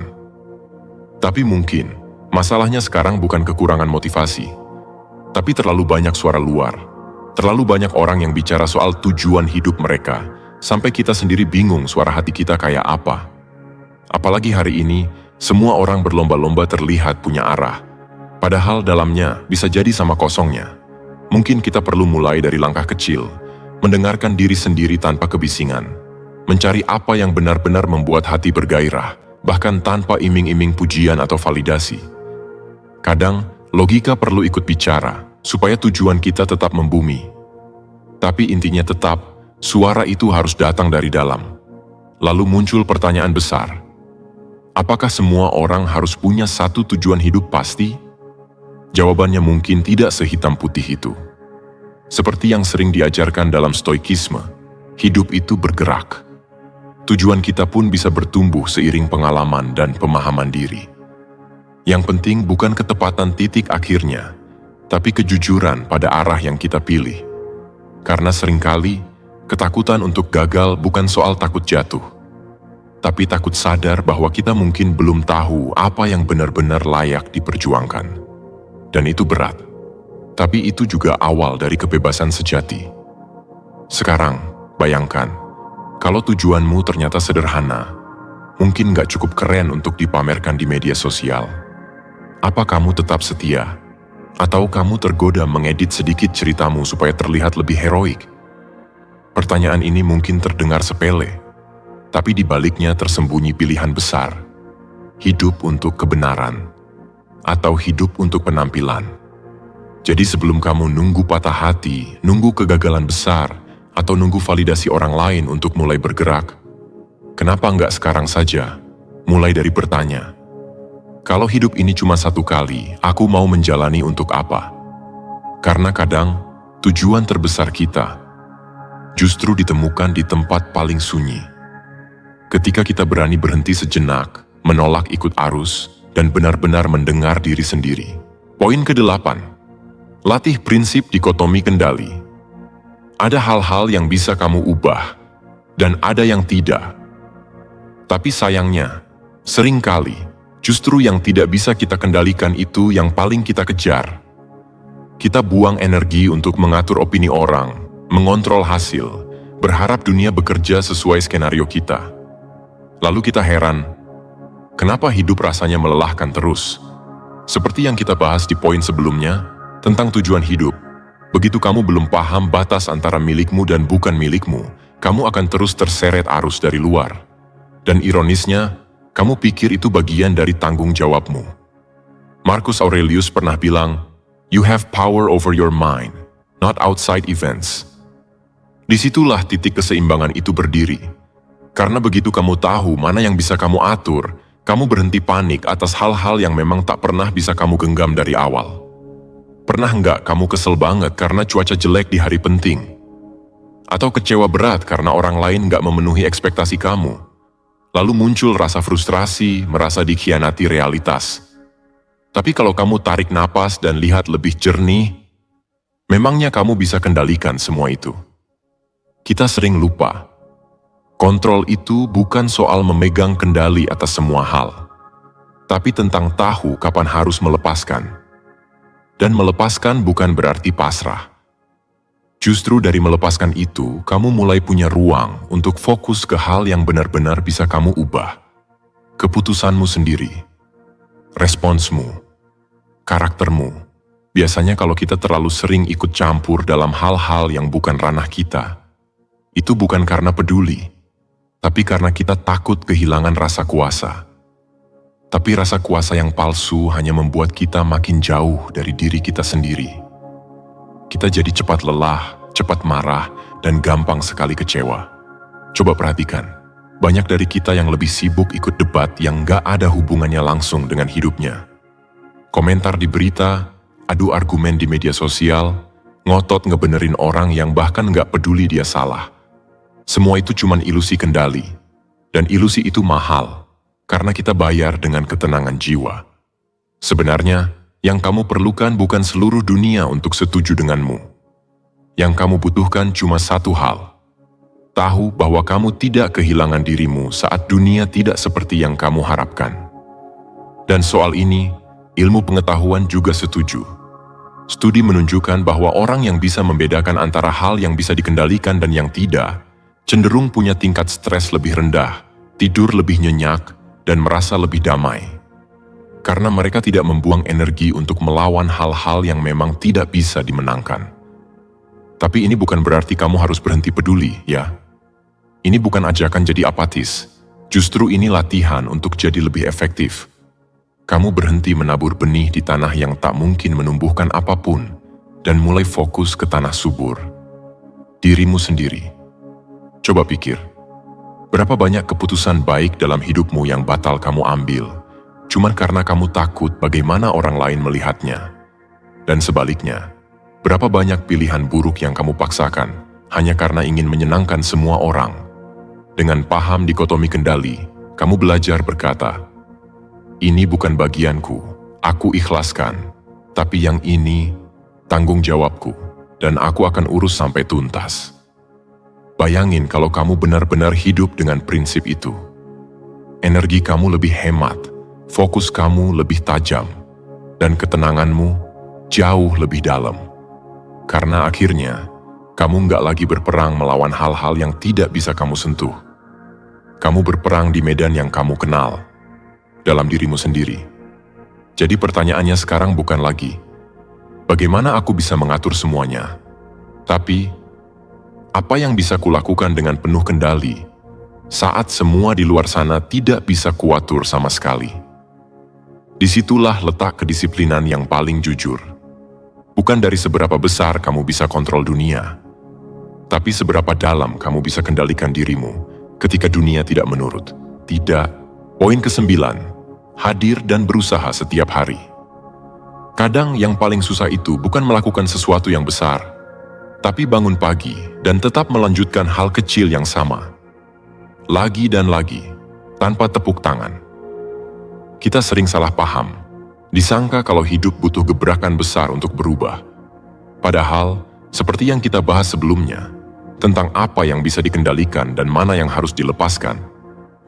Tapi mungkin, masalahnya sekarang bukan kekurangan motivasi, tapi terlalu banyak suara luar, terlalu banyak orang yang bicara soal tujuan hidup mereka, sampai kita sendiri bingung suara hati kita kayak apa. Apalagi hari ini, semua orang berlomba-lomba terlihat punya arah, padahal dalamnya bisa jadi sama kosongnya. Mungkin kita perlu mulai dari langkah kecil, mendengarkan diri sendiri tanpa kebisingan, mencari apa yang benar-benar membuat hati bergairah, bahkan tanpa iming-iming pujian atau validasi. Kadang, logika perlu ikut bicara, supaya tujuan kita tetap membumi. Tapi intinya tetap, suara itu harus datang dari dalam. Lalu muncul pertanyaan besar. Apakah semua orang harus punya satu tujuan hidup pasti? Jawabannya mungkin tidak sehitam putih itu. Seperti yang sering diajarkan dalam stoikisme, hidup itu bergerak. Tujuan kita pun bisa bertumbuh seiring pengalaman dan pemahaman diri. Yang penting bukan ketepatan titik akhirnya, tapi kejujuran pada arah yang kita pilih. Karena seringkali, ketakutan untuk gagal bukan soal takut jatuh, tapi takut sadar bahwa kita mungkin belum tahu apa yang benar-benar layak diperjuangkan. Dan itu berat, tapi itu juga awal dari kebebasan sejati. Sekarang, bayangkan, kalau tujuanmu ternyata sederhana, mungkin gak cukup keren untuk dipamerkan di media sosial. Apa kamu tetap setia? Atau kamu tergoda mengedit sedikit ceritamu supaya terlihat lebih heroik? Pertanyaan ini mungkin terdengar sepele, tapi di baliknya tersembunyi pilihan besar. Hidup untuk kebenaran, atau hidup untuk penampilan. Jadi sebelum kamu nunggu patah hati, nunggu kegagalan besar, atau nunggu validasi orang lain untuk mulai bergerak, kenapa nggak sekarang saja, mulai dari bertanya, kalau hidup ini cuma satu kali, aku mau menjalani untuk apa? Karena kadang, tujuan terbesar kita justru ditemukan di tempat paling sunyi. Ketika kita berani berhenti sejenak, menolak ikut arus, dan benar-benar mendengar diri sendiri. Poin ke-8. Latih prinsip dikotomi kendali. Ada hal-hal yang bisa kamu ubah, dan ada yang tidak. Tapi sayangnya, seringkali, justru yang tidak bisa kita kendalikan itu yang paling kita kejar. Kita buang energi untuk mengatur opini orang, mengontrol hasil, berharap dunia bekerja sesuai skenario kita. Lalu kita heran, kenapa hidup rasanya melelahkan terus? Seperti yang kita bahas di poin sebelumnya, tentang tujuan hidup. Begitu kamu belum paham batas antara milikmu dan bukan milikmu, kamu akan terus terseret arus dari luar. Dan ironisnya, kamu pikir itu bagian dari tanggung jawabmu. Marcus Aurelius pernah bilang, "You have power over your mind, not outside events." Disitulah titik keseimbangan itu berdiri. Karena begitu kamu tahu mana yang bisa kamu atur, kamu berhenti panik atas hal-hal yang memang tak pernah bisa kamu genggam dari awal. Pernah nggak kamu kesel banget karena cuaca jelek di hari penting? Atau kecewa berat karena orang lain nggak memenuhi ekspektasi kamu? Lalu muncul rasa frustrasi, merasa dikhianati realitas. Tapi kalau kamu tarik napas dan lihat lebih jernih, memangnya kamu bisa kendalikan semua itu? Kita sering lupa. Kontrol itu bukan soal memegang kendali atas semua hal, tapi tentang tahu kapan harus melepaskan. Dan melepaskan bukan berarti pasrah. Justru dari melepaskan itu, kamu mulai punya ruang untuk fokus ke hal yang benar-benar bisa kamu ubah. Keputusanmu sendiri, responsmu, karaktermu. Biasanya kalau kita terlalu sering ikut campur dalam hal-hal yang bukan ranah kita, itu bukan karena peduli, tapi karena kita takut kehilangan rasa kuasa. Tapi rasa kuasa yang palsu hanya membuat kita makin jauh dari diri kita sendiri. Kita jadi cepat lelah, cepat marah, dan gampang sekali kecewa. Coba perhatikan, Banyak dari kita yang lebih sibuk ikut debat yang gak ada hubungannya langsung dengan hidupnya. Komentar di berita, adu argumen di media sosial, ngotot ngebenerin orang yang bahkan gak peduli dia salah. Semua itu cuman ilusi kendali. Dan ilusi itu mahal, karena kita bayar dengan ketenangan jiwa. Sebenarnya, yang kamu perlukan bukan seluruh dunia untuk setuju denganmu. Yang kamu butuhkan cuma satu hal. Tahu bahwa kamu tidak kehilangan dirimu saat dunia tidak seperti yang kamu harapkan. Dan soal ini, ilmu pengetahuan juga setuju. Studi menunjukkan bahwa orang yang bisa membedakan antara hal yang bisa dikendalikan dan yang tidak, cenderung punya tingkat stres lebih rendah, tidur lebih nyenyak, dan merasa lebih damai. Karena mereka tidak membuang energi untuk melawan hal-hal yang memang tidak bisa dimenangkan. Tapi ini bukan berarti kamu harus berhenti peduli, ya. Ini bukan ajakan jadi apatis, justru ini latihan untuk jadi lebih efektif. Kamu berhenti menabur benih di tanah yang tak mungkin menumbuhkan apapun, dan mulai fokus ke tanah subur. Dirimu sendiri. Coba pikir, berapa banyak keputusan baik dalam hidupmu yang batal kamu ambil, cuman karena kamu takut bagaimana orang lain melihatnya. Dan sebaliknya, berapa banyak pilihan buruk yang kamu paksakan, hanya karena ingin menyenangkan semua orang. Dengan paham dikotomi kendali, kamu belajar berkata, ini bukan bagianku, aku ikhlaskan, tapi yang ini, tanggung jawabku, dan aku akan urus sampai tuntas. Bayangin kalau kamu benar-benar hidup dengan prinsip itu. Energi kamu lebih hemat, fokus kamu lebih tajam, dan ketenanganmu jauh lebih dalam. Karena akhirnya, kamu nggak lagi berperang melawan hal-hal yang tidak bisa kamu sentuh. Kamu berperang di medan yang kamu kenal, dalam dirimu sendiri. Jadi pertanyaannya sekarang bukan lagi, bagaimana aku bisa mengatur semuanya? Tapi, apa yang bisa kulakukan dengan penuh kendali saat semua di luar sana tidak bisa kuatur sama sekali? Disitulah letak kedisiplinan yang paling jujur. Bukan dari seberapa besar kamu bisa kontrol dunia, tapi seberapa dalam kamu bisa kendalikan dirimu ketika dunia tidak menurut. Tidak. Poin ke-9, hadir dan berusaha setiap hari. Kadang yang paling susah itu bukan melakukan sesuatu yang besar, tapi bangun pagi dan tetap melanjutkan hal kecil yang sama. Lagi dan lagi, tanpa tepuk tangan. Kita sering salah paham, disangka kalau hidup butuh gebrakan besar untuk berubah. Padahal, seperti yang kita bahas sebelumnya, tentang apa yang bisa dikendalikan dan mana yang harus dilepaskan,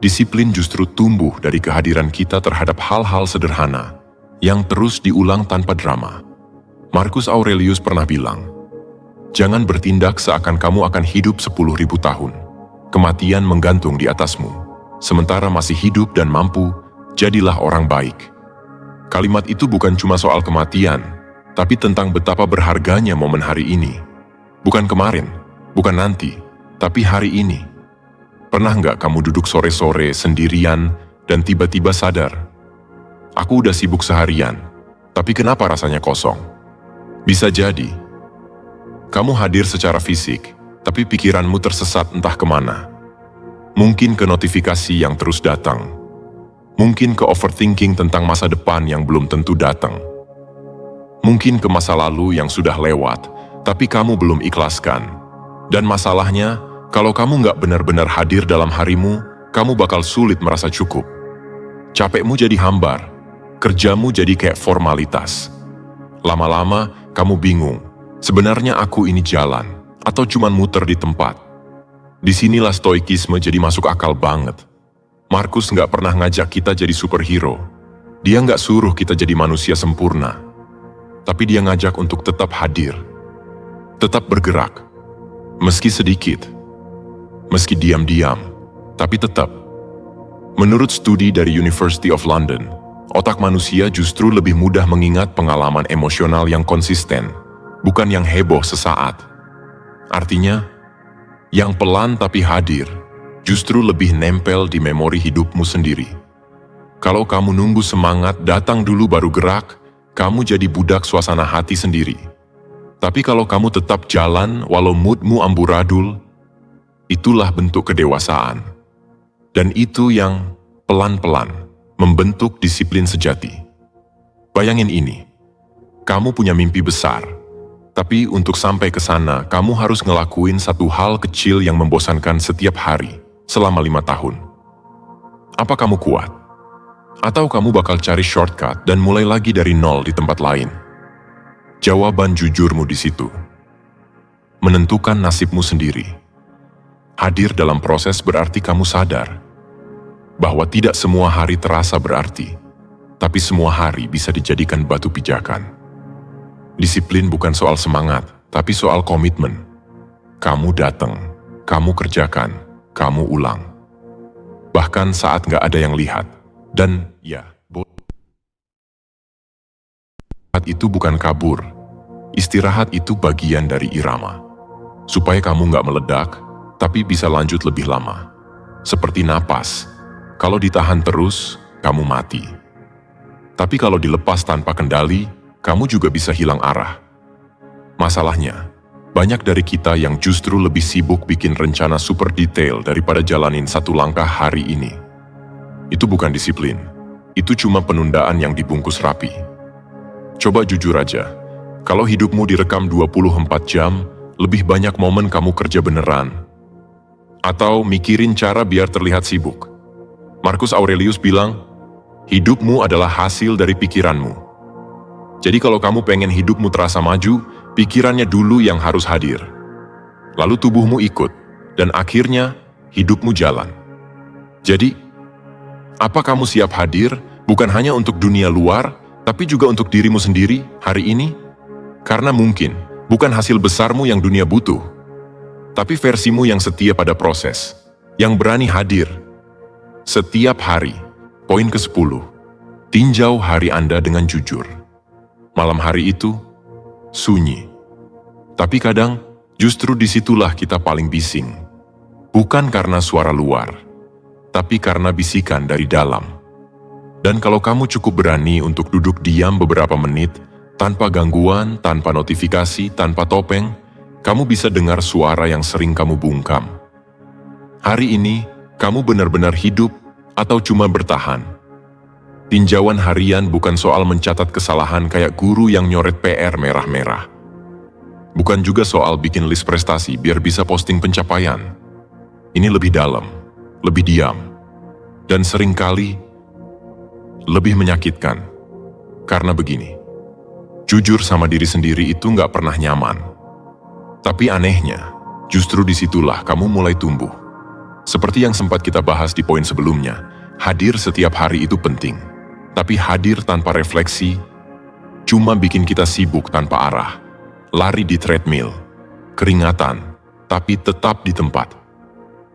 disiplin justru tumbuh dari kehadiran kita terhadap hal-hal sederhana yang terus diulang tanpa drama. Marcus Aurelius pernah bilang, jangan bertindak seakan kamu akan hidup 10.000 tahun. Kematian menggantung di atasmu. Sementara masih hidup dan mampu, jadilah orang baik. Kalimat itu bukan cuma soal kematian, tapi tentang betapa berharganya momen hari ini. Bukan kemarin, bukan nanti, tapi hari ini. Pernah nggak kamu duduk sore-sore sendirian dan tiba-tiba sadar, aku udah sibuk seharian, tapi kenapa rasanya kosong? Bisa jadi, kamu hadir secara fisik, tapi pikiranmu tersesat entah kemana. Mungkin ke notifikasi yang terus datang. Mungkin ke overthinking tentang masa depan yang belum tentu datang. Mungkin ke masa lalu yang sudah lewat, tapi kamu belum ikhlaskan. Dan masalahnya, kalau kamu nggak benar-benar hadir dalam harimu, kamu bakal sulit merasa cukup. Capekmu jadi hambar, kerjamu jadi kayak formalitas. Lama-lama, kamu bingung. Sebenarnya aku ini jalan, atau cuman muter di tempat. Disinilah stoikisme jadi masuk akal banget. Marcus nggak pernah ngajak kita jadi superhero. Dia nggak suruh kita jadi manusia sempurna. Tapi dia ngajak untuk tetap hadir. Tetap bergerak. Meski sedikit. Meski diam-diam. Tapi tetap. Menurut studi dari University of London, otak manusia justru lebih mudah mengingat pengalaman emosional yang konsisten, bukan yang heboh sesaat. Artinya, yang pelan tapi hadir, justru lebih nempel di memori hidupmu sendiri. Kalau kamu nunggu semangat datang dulu baru gerak, kamu jadi budak suasana hati sendiri. Tapi kalau kamu tetap jalan walau moodmu amburadul, itulah bentuk kedewasaan. Dan itu yang pelan-pelan membentuk disiplin sejati. Bayangin ini, kamu punya mimpi besar, tapi untuk sampai ke sana, kamu harus ngelakuin satu hal kecil yang membosankan setiap hari selama 5 tahun. Apa kamu kuat? Atau kamu bakal cari shortcut dan mulai lagi dari nol di tempat lain? Jawaban jujurmu di situ. Menentukan nasibmu sendiri. Hadir dalam proses berarti kamu sadar bahwa tidak semua hari terasa berarti, tapi semua hari bisa dijadikan batu pijakan. Disiplin bukan soal semangat, tapi soal komitmen. Kamu datang, kamu kerjakan, kamu ulang. Bahkan saat nggak ada yang lihat. Dan ya, istirahat itu bukan kabur. Istirahat itu bagian dari irama. Supaya kamu nggak meledak, tapi bisa lanjut lebih lama. Seperti napas, kalau ditahan terus, kamu mati. Tapi kalau dilepas tanpa kendali, kamu juga bisa hilang arah. Masalahnya, banyak dari kita yang justru lebih sibuk bikin rencana super detail daripada jalanin satu langkah hari ini. Itu bukan disiplin, itu cuma penundaan yang dibungkus rapi. Coba jujur aja, kalau hidupmu direkam 24 jam, lebih banyak momen kamu kerja beneran. Atau mikirin cara biar terlihat sibuk. Marcus Aurelius bilang, hidupmu adalah hasil dari pikiranmu. Jadi kalau kamu pengen hidupmu terasa maju, pikirannya dulu yang harus hadir. Lalu tubuhmu ikut, dan akhirnya hidupmu jalan. Jadi, apa kamu siap hadir bukan hanya untuk dunia luar, tapi juga untuk dirimu sendiri hari ini? Karena mungkin bukan hasil besarmu yang dunia butuh, tapi versimu yang setia pada proses, yang berani hadir. Setiap hari, poin ke-10, tinjau hari Anda dengan jujur. Malam hari itu, sunyi. Tapi kadang, justru disitulah kita paling bising. Bukan karena suara luar, tapi karena bisikan dari dalam. Dan kalau kamu cukup berani untuk duduk diam beberapa menit, tanpa gangguan, tanpa notifikasi, tanpa topeng, kamu bisa dengar suara yang sering kamu bungkam. Hari ini, kamu benar-benar hidup atau cuma bertahan? Tinjauan harian bukan soal mencatat kesalahan kayak guru yang nyoret PR merah-merah. Bukan juga soal bikin list prestasi biar bisa posting pencapaian. Ini lebih dalam, lebih diam, dan seringkali lebih menyakitkan. Karena begini, jujur sama diri sendiri itu nggak pernah nyaman. Tapi anehnya, justru disitulah kamu mulai tumbuh. Seperti yang sempat kita bahas di poin sebelumnya, hadir setiap hari itu penting. Tapi hadir tanpa refleksi, cuma bikin kita sibuk tanpa arah. Lari di treadmill, keringatan, tapi tetap di tempat.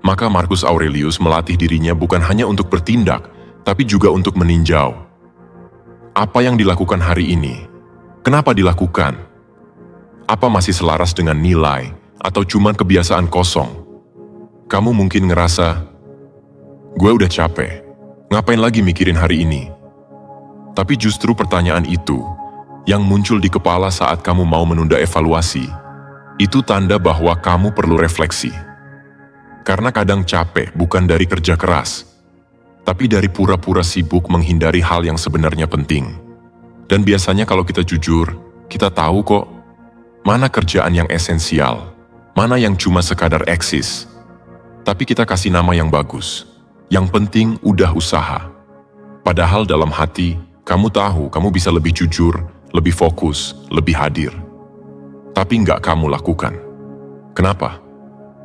Maka Marcus Aurelius melatih dirinya bukan hanya untuk bertindak, tapi juga untuk meninjau. Apa yang dilakukan hari ini? Kenapa dilakukan? Apa masih selaras dengan nilai atau cuma kebiasaan kosong? Kamu mungkin ngerasa, gue udah capek, ngapain lagi mikirin hari ini? Tapi justru pertanyaan itu yang muncul di kepala saat kamu mau menunda evaluasi, itu tanda bahwa kamu perlu refleksi. Karena kadang capek bukan dari kerja keras, tapi dari pura-pura sibuk menghindari hal yang sebenarnya penting. Dan biasanya kalau kita jujur, kita tahu kok, mana kerjaan yang esensial, mana yang cuma sekadar eksis. Tapi kita kasih nama yang bagus, yang penting udah usaha. Padahal dalam hati, kamu tahu kamu bisa lebih jujur, lebih fokus, lebih hadir. Tapi nggak kamu lakukan. Kenapa?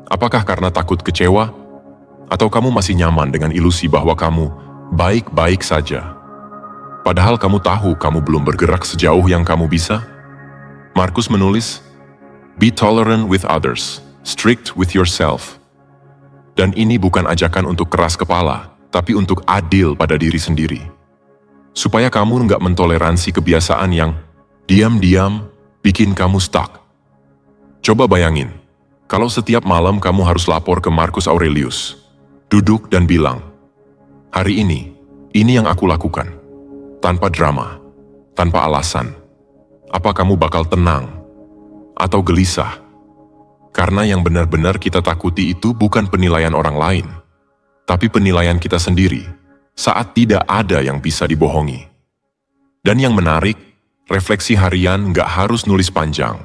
Apakah karena takut kecewa? Atau kamu masih nyaman dengan ilusi bahwa kamu baik-baik saja? Padahal kamu tahu kamu belum bergerak sejauh yang kamu bisa. Marcus menulis, "Be tolerant with others, strict with yourself." Dan ini bukan ajakan untuk keras kepala, tapi untuk adil pada diri sendiri. Supaya kamu nggak mentoleransi kebiasaan yang diam-diam bikin kamu stuck. Coba bayangin, kalau setiap malam kamu harus lapor ke Marcus Aurelius, duduk dan bilang, "Hari ini yang aku lakukan." Tanpa drama, tanpa alasan. Apa kamu bakal tenang atau gelisah? Karena yang benar-benar kita takuti itu bukan penilaian orang lain, tapi penilaian kita sendiri saat tidak ada yang bisa dibohongi. Dan yang menarik, refleksi harian nggak harus nulis panjang,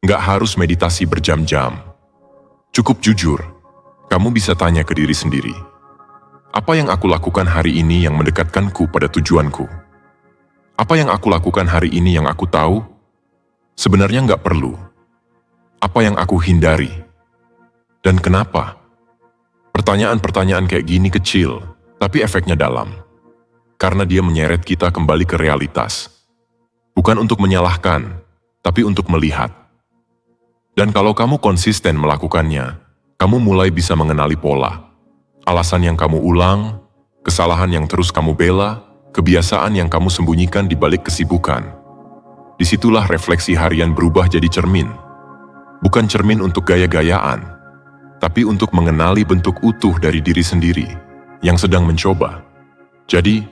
nggak harus meditasi berjam-jam. Cukup jujur, kamu bisa tanya ke diri sendiri, apa yang aku lakukan hari ini yang mendekatkanku pada tujuanku? Apa yang aku lakukan hari ini yang aku tahu sebenarnya nggak perlu? Apa yang aku hindari? Dan kenapa? Pertanyaan-pertanyaan kayak gini kecil, tapi efeknya dalam. Karena dia menyeret kita kembali ke realitas. Bukan untuk menyalahkan, tapi untuk melihat. Dan kalau kamu konsisten melakukannya, kamu mulai bisa mengenali pola. Alasan yang kamu ulang, kesalahan yang terus kamu bela, kebiasaan yang kamu sembunyikan di balik kesibukan. Disitulah refleksi harian berubah jadi cermin. Bukan cermin untuk gaya-gayaan, tapi untuk mengenali bentuk utuh dari diri sendiri yang sedang mencoba. Jadi,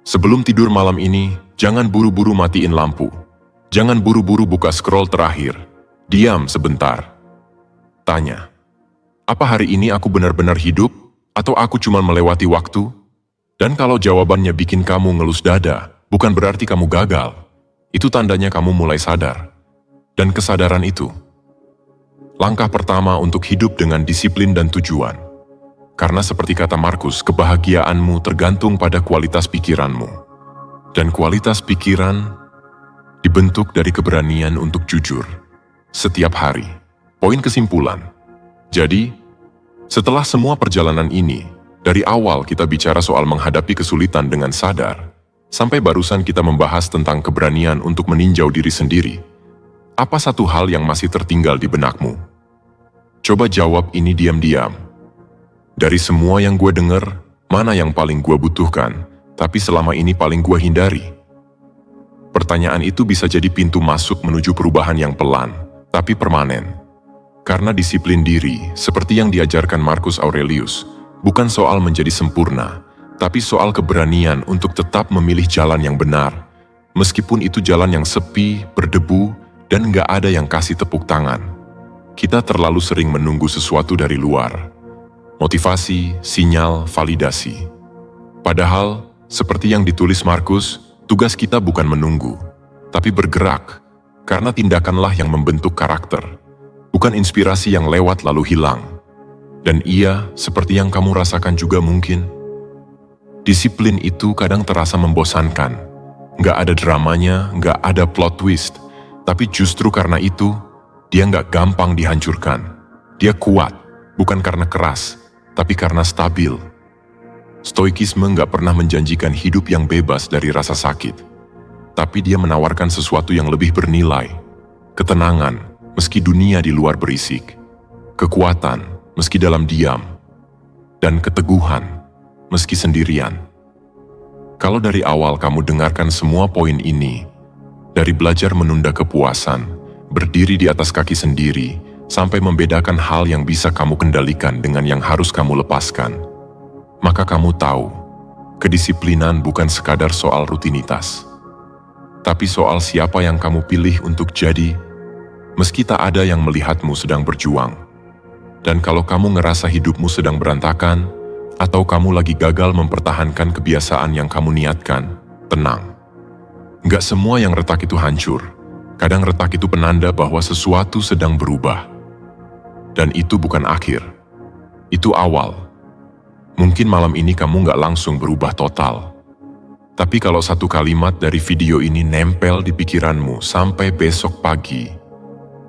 sebelum tidur malam ini, jangan buru-buru matiin lampu. Jangan buru-buru buka scroll terakhir. Diam sebentar. Tanya, apa hari ini aku benar-benar hidup? Atau aku cuma melewati waktu? Dan kalau jawabannya bikin kamu ngelus dada, bukan berarti kamu gagal. Itu tandanya kamu mulai sadar. Dan kesadaran itu, langkah pertama untuk hidup dengan disiplin dan tujuan. Karena seperti kata Markus, kebahagiaanmu tergantung pada kualitas pikiranmu. Dan kualitas pikiran dibentuk dari keberanian untuk jujur. Setiap hari. Poin kesimpulan. Jadi, setelah semua perjalanan ini, dari awal kita bicara soal menghadapi kesulitan dengan sadar, sampai barusan kita membahas tentang keberanian untuk meninjau diri sendiri. Apa satu hal yang masih tertinggal di benakmu? Coba jawab ini diam-diam. Dari semua yang gue denger, mana yang paling gue butuhkan, tapi selama ini paling gue hindari? Pertanyaan itu bisa jadi pintu masuk menuju perubahan yang pelan, tapi permanen. Karena disiplin diri, seperti yang diajarkan Marcus Aurelius, bukan soal menjadi sempurna, tapi soal keberanian untuk tetap memilih jalan yang benar, meskipun itu jalan yang sepi, berdebu, dan nggak ada yang kasih tepuk tangan. Kita terlalu sering menunggu sesuatu dari luar. Motivasi, sinyal, validasi. Padahal, seperti yang ditulis Marcus, tugas kita bukan menunggu, tapi bergerak, karena tindakanlah yang membentuk karakter. Bukan inspirasi yang lewat lalu hilang. Dan iya, seperti yang kamu rasakan juga mungkin, disiplin itu kadang terasa membosankan. Nggak ada dramanya, nggak ada plot twist. Tapi justru karena itu, dia nggak gampang dihancurkan. Dia kuat, bukan karena keras, tapi karena stabil. Stoikisme nggak pernah menjanjikan hidup yang bebas dari rasa sakit. Tapi dia menawarkan sesuatu yang lebih bernilai. Ketenangan, meski dunia di luar berisik, kekuatan meski dalam diam, dan keteguhan meski sendirian. Kalau dari awal kamu dengarkan semua poin ini, dari belajar menunda kepuasan, berdiri di atas kaki sendiri, sampai membedakan hal yang bisa kamu kendalikan dengan yang harus kamu lepaskan, maka kamu tahu, kedisiplinan bukan sekadar soal rutinitas, tapi soal siapa yang kamu pilih untuk jadi, meski tak ada yang melihatmu sedang berjuang. Dan kalau kamu ngerasa hidupmu sedang berantakan, atau kamu lagi gagal mempertahankan kebiasaan yang kamu niatkan, tenang. Nggak semua yang retak itu hancur. Kadang retak itu penanda bahwa sesuatu sedang berubah. Dan itu bukan akhir. Itu awal. Mungkin malam ini kamu nggak langsung berubah total. Tapi kalau satu kalimat dari video ini nempel di pikiranmu sampai besok pagi,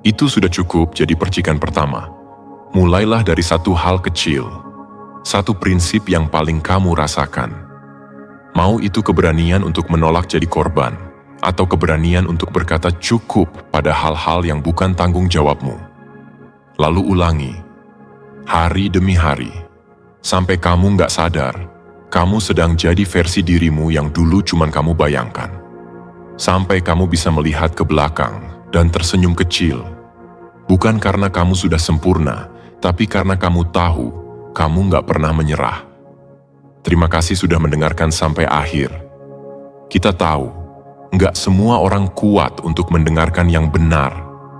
itu sudah cukup jadi percikan pertama. Mulailah dari satu hal kecil, satu prinsip yang paling kamu rasakan. Mau itu keberanian untuk menolak jadi korban, atau keberanian untuk berkata cukup pada hal-hal yang bukan tanggung jawabmu. Lalu ulangi, hari demi hari, sampai kamu nggak sadar, kamu sedang jadi versi dirimu yang dulu cuman kamu bayangkan. Sampai kamu bisa melihat ke belakang dan tersenyum kecil. Bukan karena kamu sudah sempurna, tapi karena kamu tahu, kamu nggak pernah menyerah. Terima kasih sudah mendengarkan sampai akhir. Kita tahu, nggak semua orang kuat untuk mendengarkan yang benar,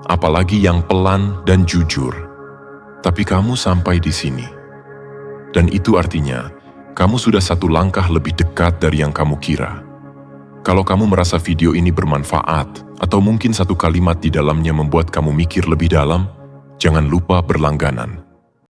apalagi yang pelan dan jujur. Tapi kamu sampai di sini. Dan itu artinya, kamu sudah satu langkah lebih dekat dari yang kamu kira. Kalau kamu merasa video ini bermanfaat, atau mungkin satu kalimat di dalamnya membuat kamu mikir lebih dalam, jangan lupa berlangganan.